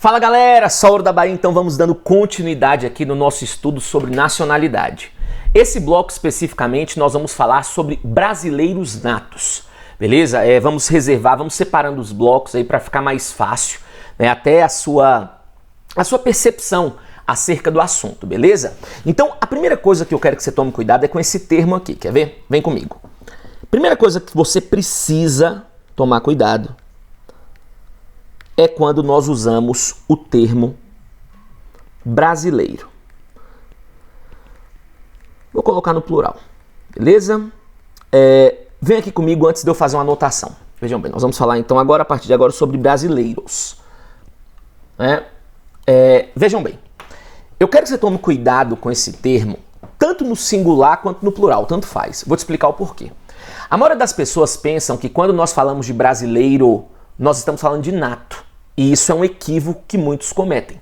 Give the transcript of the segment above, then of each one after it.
Fala galera, Sauro da Bahia, então vamos dando continuidade aqui no nosso estudo sobre nacionalidade. Esse bloco especificamente nós vamos falar sobre brasileiros natos, beleza? Vamos separando os blocos aí para ficar mais fácil, né? Até a sua percepção acerca do assunto, beleza? Então a primeira coisa que eu quero que você tome cuidado é com esse termo aqui, quer ver? Vem comigo. Primeira coisa que você precisa tomar cuidado é quando nós usamos o termo brasileiro. Vou colocar no plural, beleza? Vem aqui comigo antes de eu fazer uma anotação. Vejam bem, nós vamos falar então agora, a partir de agora, sobre brasileiros. Vejam bem, eu quero que você tome cuidado com esse termo, tanto no singular quanto no plural, tanto faz. Vou te explicar o porquê. A maioria das pessoas pensam que quando nós falamos de brasileiro, nós estamos falando de nato. E isso é um equívoco que muitos cometem.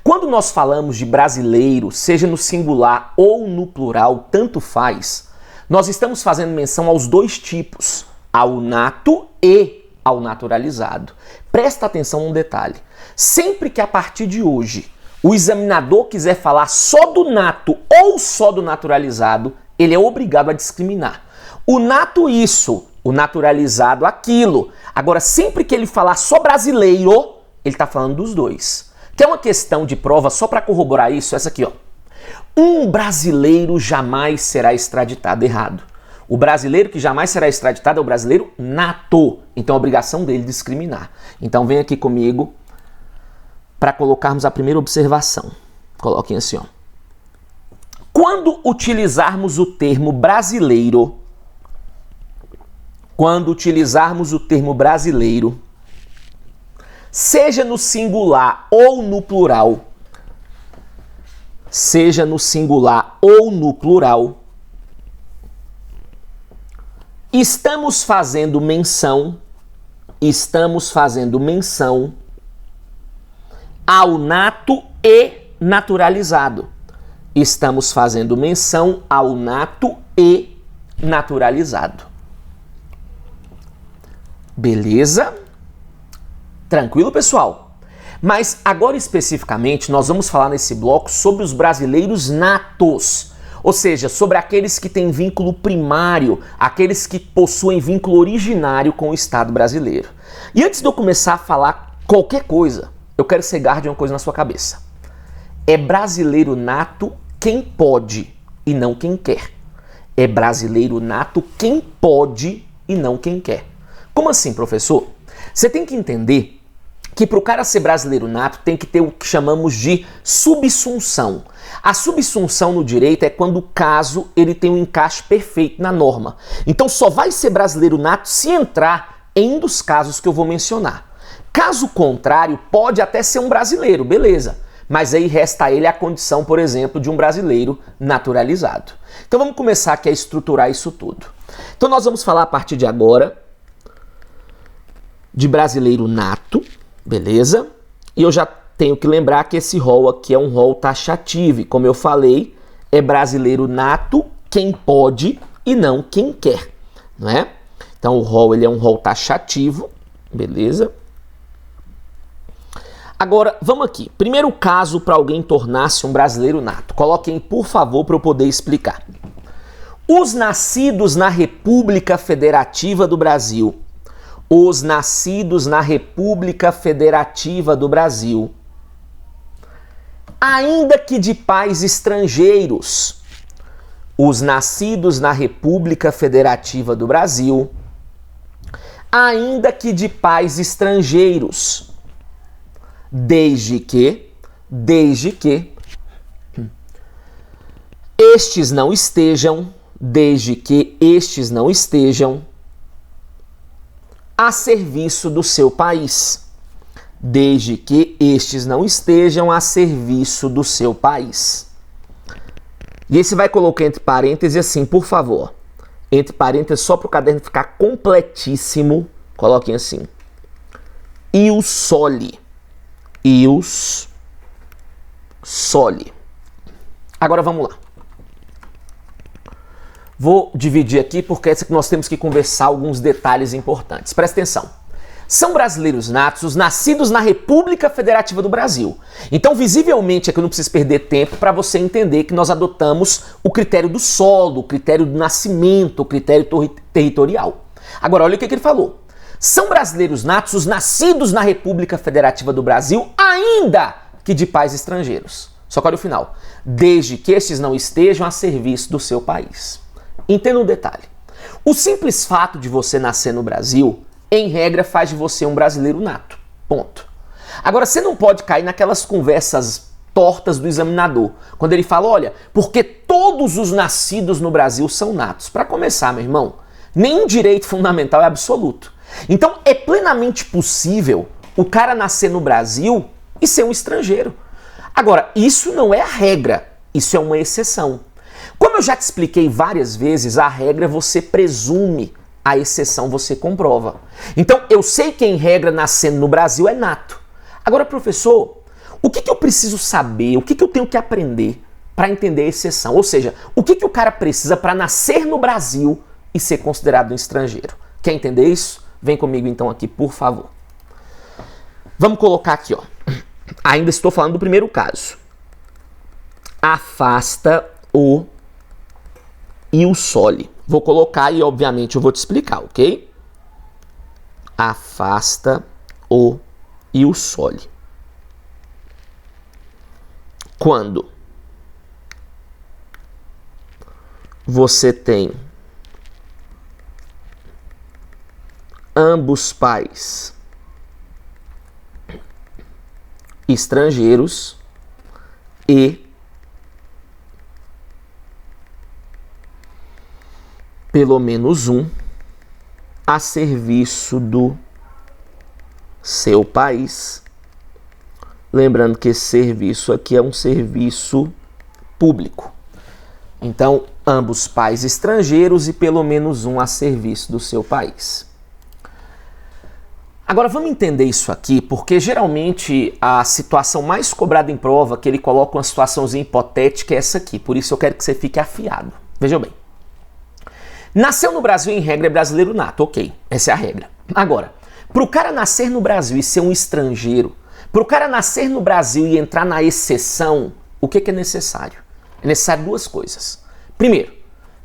Quando nós falamos de brasileiro, seja no singular ou no plural, tanto faz, nós estamos fazendo menção aos dois tipos, ao nato e ao naturalizado. Presta atenção num detalhe. Sempre que a partir de hoje o examinador quiser falar só do nato ou só do naturalizado, ele é obrigado a discriminar. O nato isso, o naturalizado aquilo. Agora, sempre que ele falar só brasileiro, ele está falando dos dois. Tem uma questão de prova só para corroborar isso, essa aqui, ó. Um brasileiro jamais será extraditado. Errado. O brasileiro que jamais será extraditado é o brasileiro nato. Então é obrigação dele discriminar. Então vem aqui comigo para colocarmos a primeira observação. Coloquem assim, ó. Quando utilizarmos o termo brasileiro, seja no singular ou no plural, estamos fazendo menção ao nato e naturalizado. Estamos fazendo menção ao nato e naturalizado. Beleza? Tranquilo, pessoal? Mas agora especificamente nós vamos falar nesse bloco sobre os brasileiros natos, ou seja, sobre aqueles que têm vínculo primário, aqueles que possuem vínculo originário com o Estado brasileiro. E antes de eu começar a falar qualquer coisa, eu quero que você guarde uma coisa na sua cabeça. É brasileiro nato quem pode e não quem quer. É brasileiro nato quem pode e não quem quer. Como assim, professor? Você tem que entender que para o cara ser brasileiro nato tem que ter o que chamamos de subsunção. A subsunção no direito é quando o caso ele tem um encaixe perfeito na norma. Então só vai ser brasileiro nato se entrar em um dos casos que eu vou mencionar. Caso contrário, pode até ser um brasileiro, beleza. Mas aí resta a ele a condição, por exemplo, de um brasileiro naturalizado. Então vamos começar aqui a estruturar isso tudo. Então nós vamos falar a partir de agora de brasileiro nato, beleza? E eu já tenho que lembrar que esse rol aqui é um rol taxativo. E como eu falei, é brasileiro nato quem pode e não quem quer, não é? Então o rol ele é um rol taxativo, beleza? Agora, vamos aqui. Primeiro caso para alguém tornar-se um brasileiro nato. Coloquem, por favor, para eu poder explicar. Os nascidos na República Federativa do Brasil, ainda que de pais estrangeiros, os nascidos na República Federativa do Brasil, ainda que de pais estrangeiros, desde que estes não estejam a serviço do seu país. Desde que estes não estejam a serviço do seu país. E aí você vai colocar entre parênteses assim, por favor. Entre parênteses, só para o caderno ficar completíssimo. Coloquem assim. Ius soli. Agora vamos lá. Vou dividir aqui porque nós temos que conversar alguns detalhes importantes. Presta atenção. São brasileiros natos os nascidos na República Federativa do Brasil. Então, visivelmente, aqui eu não preciso perder tempo para você entender que nós adotamos o critério do solo, o critério do nascimento, o critério territorial. Agora, olha o que ele falou. São brasileiros natos os nascidos na República Federativa do Brasil, ainda que de pais estrangeiros. Só que olha o final. Desde que estes não estejam a serviço do seu país. Entenda um detalhe. O simples fato de você nascer no Brasil, em regra, faz de você um brasileiro nato. Ponto. Agora, você não pode cair naquelas conversas tortas do examinador, quando ele fala, olha, porque todos os nascidos no Brasil são natos. Para começar, meu irmão, nenhum direito fundamental é absoluto. Então, é plenamente possível o cara nascer no Brasil e ser um estrangeiro. Agora, isso não é a regra, isso é uma exceção. Como eu já te expliquei várias vezes, a regra você presume, a exceção você comprova. Então, eu sei que em regra nascendo no Brasil é nato. Agora, professor, o que eu preciso saber, o que eu tenho que aprender para entender a exceção? Ou seja, o que o cara precisa para nascer no Brasil e ser considerado um estrangeiro? Quer entender isso? Vem comigo então aqui, por favor. Vamos colocar aqui, ó. Ainda estou falando do primeiro caso. Afasta o iusole. Vou colocar e, obviamente, eu vou te explicar, ok? Afasta o iusole. Quando você tem ambos pais estrangeiros e pelo menos um a serviço do seu país. Lembrando que esse serviço aqui é um serviço público. Então, ambos pais estrangeiros e pelo menos um a serviço do seu país. Agora vamos entender isso aqui, porque geralmente a situação mais cobrada em prova, que ele coloca uma situaçãozinha hipotética, é essa aqui. Por isso eu quero que você fique afiado. Veja bem. Nasceu no Brasil, em regra, é brasileiro nato. Ok, essa é a regra. Agora, para o cara nascer no Brasil e ser um estrangeiro, para o cara nascer no Brasil e entrar na exceção, o que é necessário? É necessário duas coisas. Primeiro,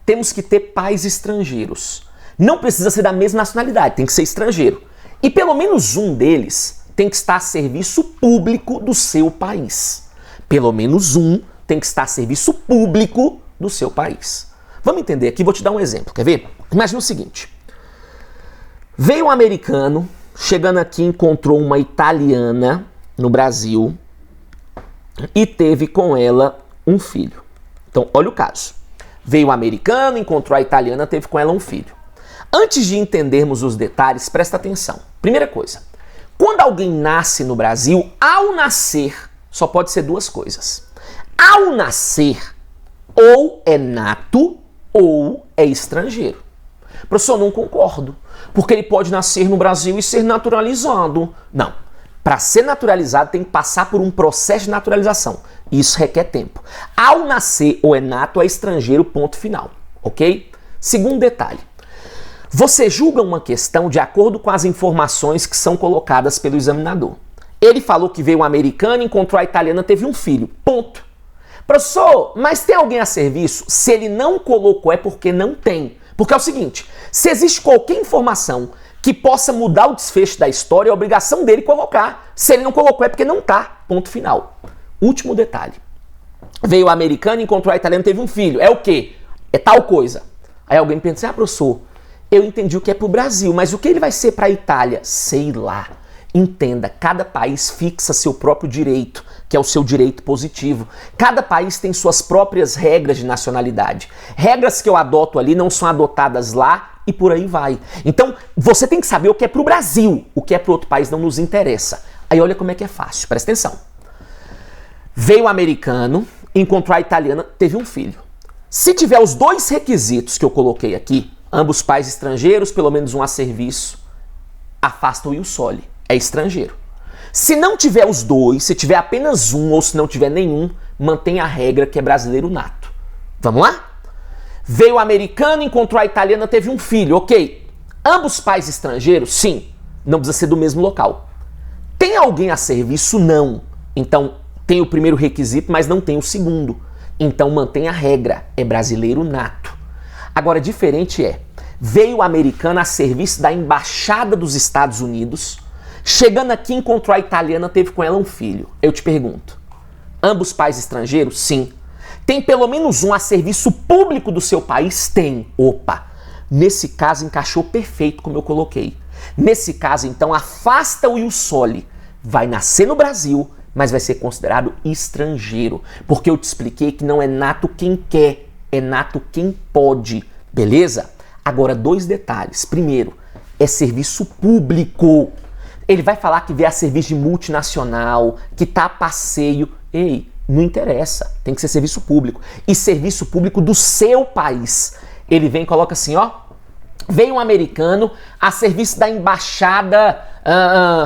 temos que ter pais estrangeiros. Não precisa ser da mesma nacionalidade, tem que ser estrangeiro. E pelo menos um deles tem que estar a serviço público do seu país. Pelo menos um tem que estar a serviço público do seu país. Vamos entender aqui, vou te dar um exemplo, quer ver? Imagina o seguinte. Veio um americano, chegando aqui encontrou uma italiana no Brasil e teve com ela um filho. Então, olha o caso. Veio um americano, encontrou a italiana, teve com ela um filho. Antes de entendermos os detalhes, presta atenção. Primeira coisa, quando alguém nasce no Brasil, ao nascer, só pode ser duas coisas. Ao nascer, ou é nato ou é estrangeiro. Professor, não concordo, porque ele pode nascer no Brasil e ser naturalizado. Não, para ser naturalizado tem que passar por um processo de naturalização. Isso requer tempo. Ao nascer, ou é nato ou é estrangeiro, ponto final, ok? Segundo detalhe. Você julga uma questão de acordo com as informações que são colocadas pelo examinador. Ele falou que veio um americano, encontrou a italiana, teve um filho. Ponto. Professor, mas tem alguém a serviço? Se ele não colocou é porque não tem. Porque é o seguinte, se existe qualquer informação que possa mudar o desfecho da história, é a obrigação dele colocar. Se ele não colocou é porque não tá. Ponto final. Último detalhe. Veio o americano, encontrou a italiana, teve um filho. É o quê? É tal coisa. Aí alguém pensa, professor, eu entendi o que é pro Brasil, mas o que ele vai ser pra Itália? Sei lá. Entenda, cada país fixa seu próprio direito, que é o seu direito positivo. Cada país tem suas próprias regras de nacionalidade. Regras que eu adoto ali não são adotadas lá e por aí vai. Então, você tem que saber o que é pro Brasil, o que é pro outro país não nos interessa. Aí olha como é que é fácil, presta atenção. Veio o americano, encontrou a italiana, teve um filho. Se tiver os dois requisitos que eu coloquei aqui, ambos pais estrangeiros, pelo menos um a serviço, afasta o iusole, é estrangeiro. Se não tiver os dois, se tiver apenas um ou se não tiver nenhum, mantém a regra que é brasileiro nato. Vamos lá? Veio o americano, encontrou a italiana, teve um filho, ok. Ambos pais estrangeiros? Sim. Não precisa ser do mesmo local. Tem alguém a serviço? Não. Então, tem o primeiro requisito, mas não tem o segundo. Então, mantém a regra. É brasileiro nato. Agora, diferente veio americana a serviço da Embaixada dos Estados Unidos, chegando aqui, encontrou a italiana, teve com ela um filho. Eu te pergunto, ambos pais estrangeiros? Sim. Tem pelo menos um a serviço público do seu país? Tem. Opa! Nesse caso, encaixou perfeito como eu coloquei. Nesse caso, então, afasta o ius soli. Vai nascer no Brasil, mas vai ser considerado estrangeiro. Porque eu te expliquei que não é nato quem quer, é nato quem pode. Beleza? Agora, 2 detalhes. Primeiro, é serviço público. Ele vai falar que vê a serviço de multinacional, que tá a passeio. Ei, não interessa. Tem que ser serviço público. E serviço público do seu país. Ele vem e coloca assim, ó. Veio um americano a serviço da embaixada,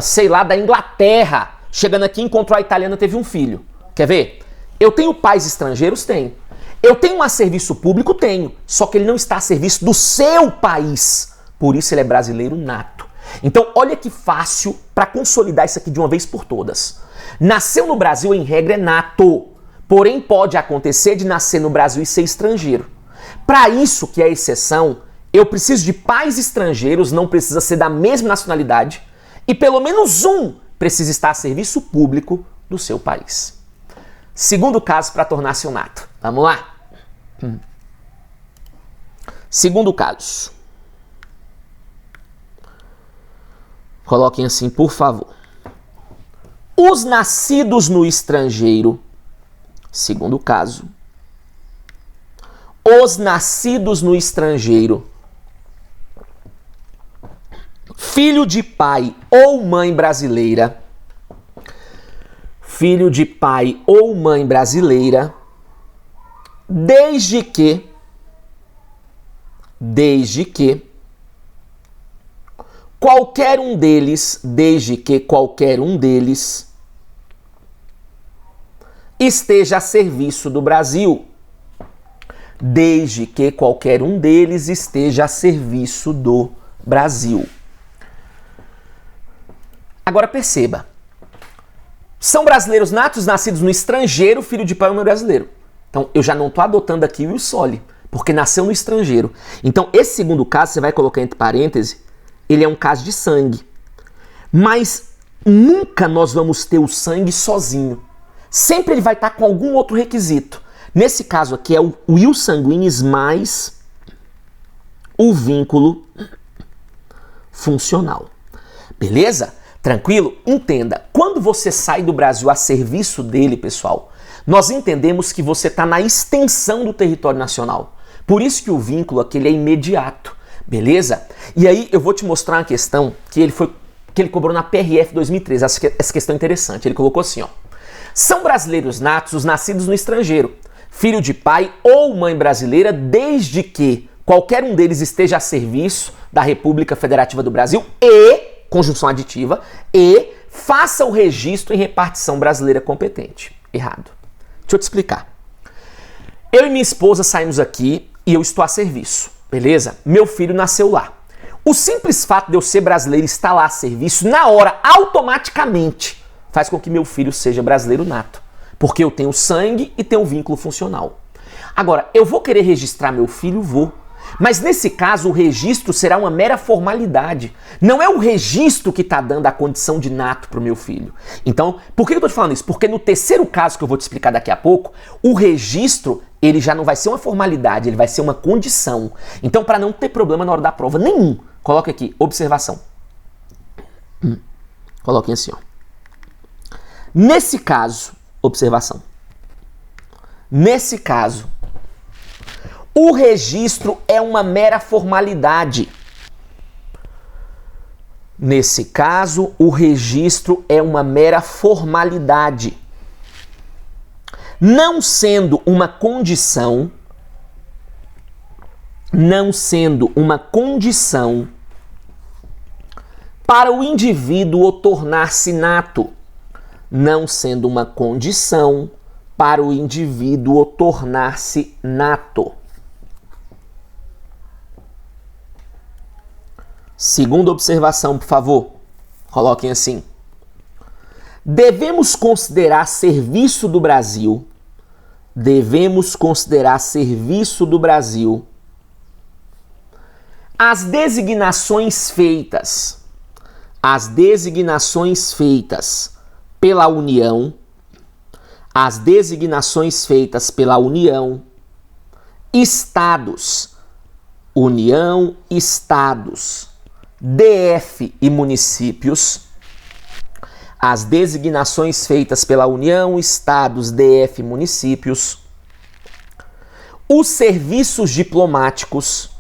sei lá, da Inglaterra. Chegando aqui, encontrou a italiana, teve um filho. Quer ver? Eu tenho pais estrangeiros? Tenho. Eu tenho um a serviço público? Tenho. Só que ele não está a serviço do seu país. Por isso ele é brasileiro nato. Então, olha que fácil para consolidar isso aqui de uma vez por todas. Nasceu no Brasil, em regra, é nato. Porém, pode acontecer de nascer no Brasil e ser estrangeiro. Para isso, que é a exceção, eu preciso de pais estrangeiros, não precisa ser da mesma nacionalidade, e pelo menos um precisa estar a serviço público do seu país. Segundo caso para tornar-se um nato. Vamos lá? Segundo caso. Coloquem assim, por favor. Os nascidos no estrangeiro. Segundo caso. Os nascidos no estrangeiro. Filho de pai ou mãe brasileira. Filho de pai ou mãe brasileira. Desde que qualquer um deles esteja a serviço do Brasil. Desde que qualquer um deles esteja a serviço do Brasil. Agora perceba. São brasileiros natos, nascidos no estrangeiro, filho de pai ou mãe brasileiro. Então, eu já não estou adotando aqui o ius soli, porque nasceu no estrangeiro. Então, esse segundo caso, você vai colocar entre parênteses, ele é um caso de sangue. Mas nunca nós vamos ter o sangue sozinho. Sempre ele vai estar com algum outro requisito. Nesse caso aqui é o ius sanguinis mais o vínculo funcional. Beleza? Tranquilo? Entenda, quando você sai do Brasil a serviço dele, pessoal, nós entendemos que você está na extensão do território nacional. Por isso que o vínculo aqui ele é imediato. Beleza? E aí eu vou te mostrar uma questão que ele cobrou na PRF 2013. Essa questão é interessante. Ele colocou assim, ó. São brasileiros natos os nascidos no estrangeiro, filho de pai ou mãe brasileira, desde que qualquer um deles esteja a serviço da República Federativa do Brasil e, conjunção aditiva, e faça o registro em repartição brasileira competente. Errado. Deixa eu te explicar. Eu e minha esposa saímos aqui e eu estou a serviço, beleza? Meu filho nasceu lá. O simples fato de eu ser brasileiro e estar lá a serviço, na hora, automaticamente, faz com que meu filho seja brasileiro nato. Porque eu tenho sangue e tenho vínculo funcional. Agora, eu vou querer registrar meu filho? Vou. Mas nesse caso, o registro será uma mera formalidade. Não é o registro que está dando a condição de nato para o meu filho. Então, por que eu estou te falando isso? Porque no terceiro caso que eu vou te explicar daqui a pouco, o registro ele já não vai ser uma formalidade, ele vai ser uma condição. Então, para não ter problema na hora da prova nenhum, coloque aqui, observação. Coloquem assim, ó. Nesse caso, observação. Nesse caso, o registro é uma mera formalidade. Nesse caso, o registro é uma mera formalidade. Não sendo uma condição, para o indivíduo tornar-se nato. Não sendo uma condição para o indivíduo tornar-se nato. Segunda observação, por favor. Coloquem assim. Devemos considerar serviço do Brasil. Devemos considerar serviço do Brasil as designações feitas pela União, Estados, União, Estados, DF e municípios, as designações feitas pela União, Estados, DF e municípios, os serviços diplomáticos,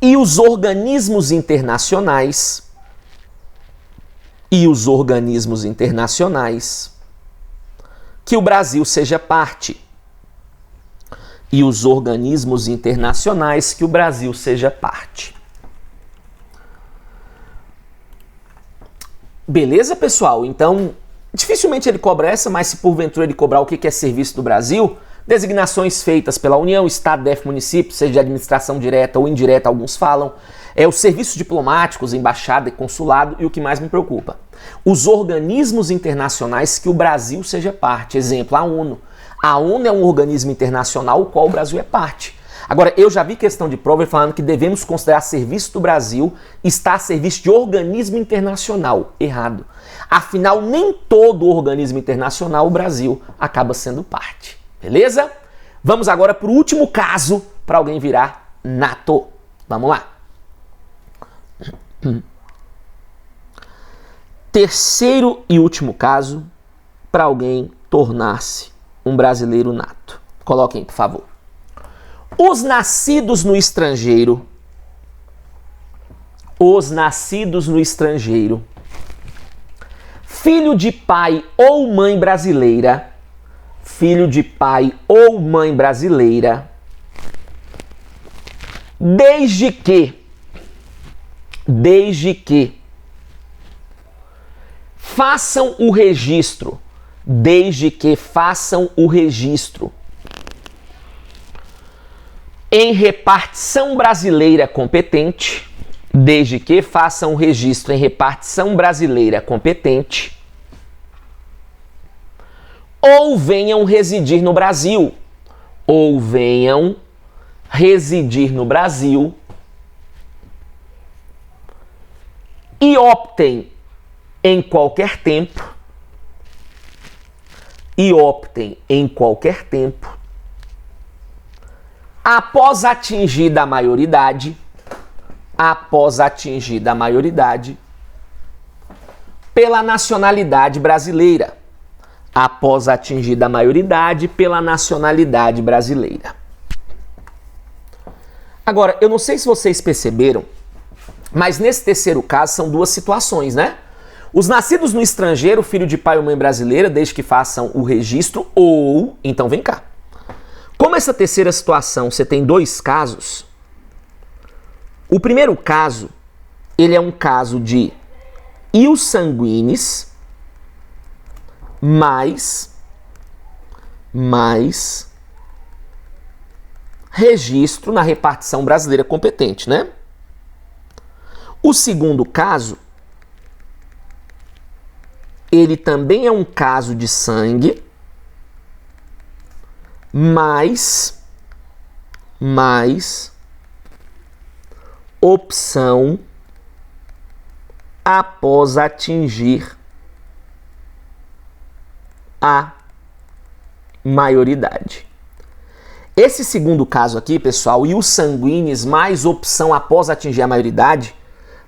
e os organismos internacionais, que o Brasil seja parte. Beleza, pessoal? Então, dificilmente ele cobra essa, mas se porventura ele cobrar o que é serviço do Brasil, designações feitas pela União, Estado, DF, município, seja de administração direta ou indireta, alguns falam, os serviços diplomáticos, embaixada e consulado, e o que mais me preocupa, os organismos internacionais que o Brasil seja parte. Exemplo, a ONU. A ONU é um organismo internacional o qual o Brasil é parte. Agora, eu já vi questão de prova falando que devemos considerar serviço do Brasil estar a serviço de organismo internacional. Errado. Afinal, nem todo organismo internacional o Brasil acaba sendo parte. Beleza? Vamos agora para o último caso para alguém virar NATO. Vamos lá. Terceiro e último caso para alguém tornar-se um brasileiro nato. Coloquem, por favor. Os nascidos no estrangeiro, filho de pai ou mãe brasileira, desde que façam o registro, em repartição brasileira competente, ou venham residir no Brasil, e optem em qualquer tempo, após atingida a maioridade, pela nacionalidade brasileira. Agora, eu não sei se vocês perceberam, mas nesse terceiro caso são duas situações, né? Os nascidos no estrangeiro, filho de pai ou mãe brasileira, desde que façam o registro, ou... Então vem cá. Como essa terceira situação, você tem dois casos, o primeiro caso, ele é um caso de ius sanguinis mais registro na repartição brasileira competente, né? O segundo caso, ele também é um caso de sangue, mais opção após atingir a maioridade. Esse segundo caso aqui, pessoal, e os sanguíneos mais opção após atingir a maioridade,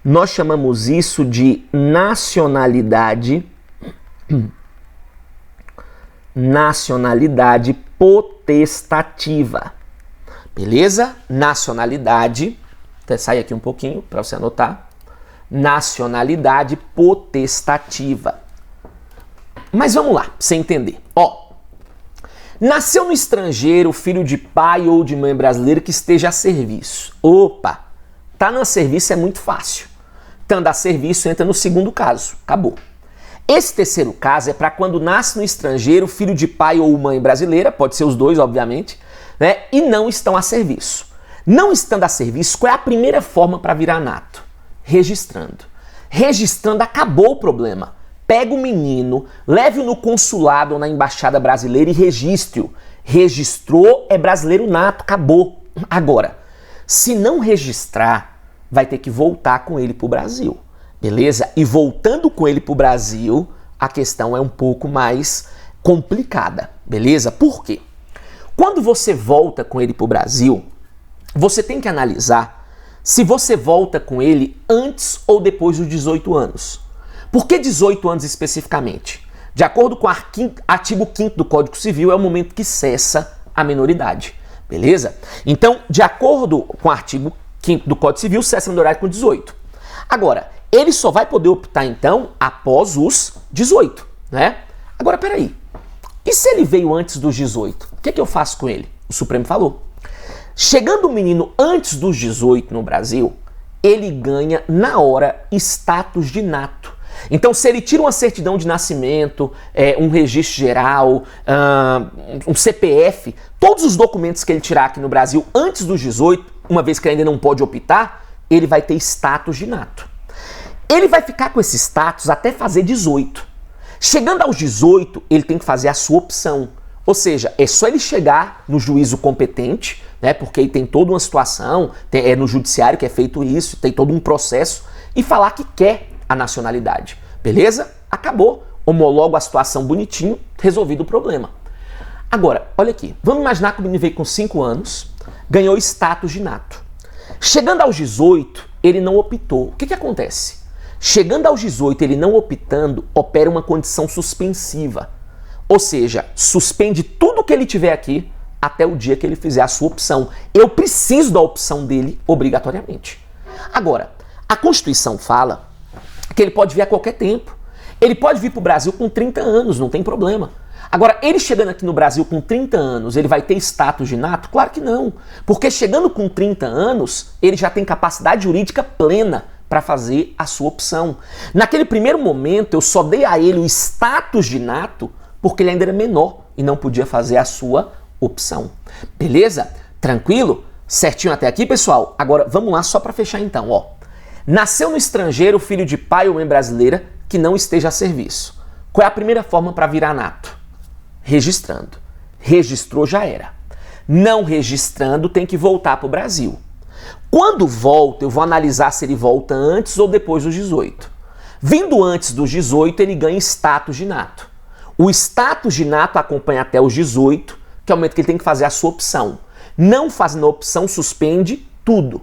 nós chamamos isso de nacionalidade potestativa. Beleza? Nacionalidade, até sair aqui um pouquinho para você anotar. Nacionalidade potestativa. Mas vamos lá, pra você entender. Ó, nasceu no estrangeiro, filho de pai ou de mãe brasileira que esteja a serviço. Opa, tá no serviço é muito fácil. Estando a serviço, entra no segundo caso. Acabou. Esse terceiro caso é para quando nasce no estrangeiro, filho de pai ou mãe brasileira, pode ser os dois, obviamente, né? E não estão a serviço. Não estando a serviço, qual é a primeira forma para virar nato? Registrando. Registrando, acabou o problema. Pega o menino, leve-o no consulado ou na embaixada brasileira e registre-o. Registrou, é brasileiro nato, acabou. Agora, se não registrar, vai ter que voltar com ele para o Brasil, beleza? E voltando com ele para o Brasil, a questão é um pouco mais complicada, beleza? Por quê? Quando você volta com ele para o Brasil, você tem que analisar se você volta com ele antes ou depois dos 18 anos. Por que 18 anos especificamente? De acordo com o artigo 5º do Código Civil, é o momento que cessa a menoridade, beleza? Então, de acordo com o artigo 5º do Código Civil, cessa a menoridade com 18. Agora, ele só vai poder optar, então, após os 18, né? Agora, peraí. E se ele veio antes dos 18? O que eu faço com ele? O Supremo falou. Chegando o menino antes dos 18 no Brasil, ele ganha, na hora, status de nato. Então, se ele tira uma certidão de nascimento, um registro geral, um CPF, todos os documentos que ele tirar aqui no Brasil antes dos 18, uma vez que ele ainda não pode optar, ele vai ter status de nato. Ele vai ficar com esse status até fazer 18. Chegando aos 18, ele tem que fazer a sua opção. Ou seja, é só ele chegar no juízo competente, né, porque aí tem toda uma situação, é no judiciário que é feito isso, tem todo um processo, e falar que quer a nacionalidade. Beleza? Acabou. Homologo a situação bonitinho, resolvido o problema. Agora, olha aqui. Vamos imaginar que o menino veio com 5 anos, ganhou status de nato. Chegando aos 18, ele não optou. O que acontece? Chegando aos 18, ele não optando, opera uma condição suspensiva. Ou seja, suspende tudo que ele tiver aqui até o dia que ele fizer a sua opção. Eu preciso da opção dele obrigatoriamente. Agora, a Constituição fala que ele pode vir a qualquer tempo. Ele pode vir para o Brasil com 30 anos, não tem problema. Agora, ele chegando aqui no Brasil com 30 anos, ele vai ter status de nato? Claro que não. Porque chegando com 30 anos, ele já tem capacidade jurídica plena para fazer a sua opção. Naquele primeiro momento, eu só dei a ele o status de nato porque ele ainda era menor e não podia fazer a sua opção. Beleza? Tranquilo? Certinho até aqui, pessoal? Agora, vamos lá só para fechar então, ó. Nasceu no estrangeiro, filho de pai ou mãe brasileira que não esteja a serviço. Qual é a primeira forma para virar nato? Registrando. Registrou, já era. Não registrando, tem que voltar para o Brasil. Quando volta, eu vou analisar se ele volta antes ou depois dos 18. Vindo antes dos 18, ele ganha status de nato. O status de nato acompanha até os 18, que é o momento que ele tem que fazer a sua opção. Não fazendo a opção, suspende tudo.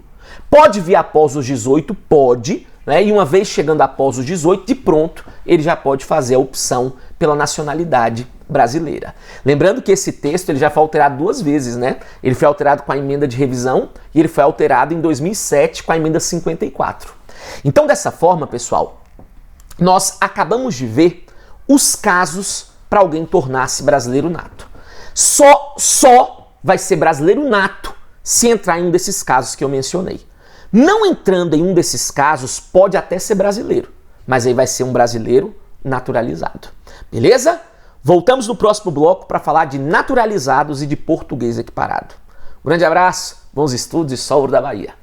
Pode vir após os 18? Pode, né? E uma vez chegando após os 18, de pronto, ele já pode fazer a opção pela nacionalidade brasileira. Lembrando que esse texto ele já foi alterado 2 vezes, né? Ele foi alterado com a emenda de revisão e ele foi alterado em 2007 com a emenda 54. Então, dessa forma, pessoal, nós acabamos de ver os casos para alguém tornar-se brasileiro nato. Só vai ser brasileiro nato se entrar em um desses casos que eu mencionei. Não entrando em um desses casos, pode até ser brasileiro, mas aí vai ser um brasileiro naturalizado. Beleza? Voltamos no próximo bloco para falar de naturalizados e de português equiparado. Um grande abraço, bons estudos e sol da Bahia.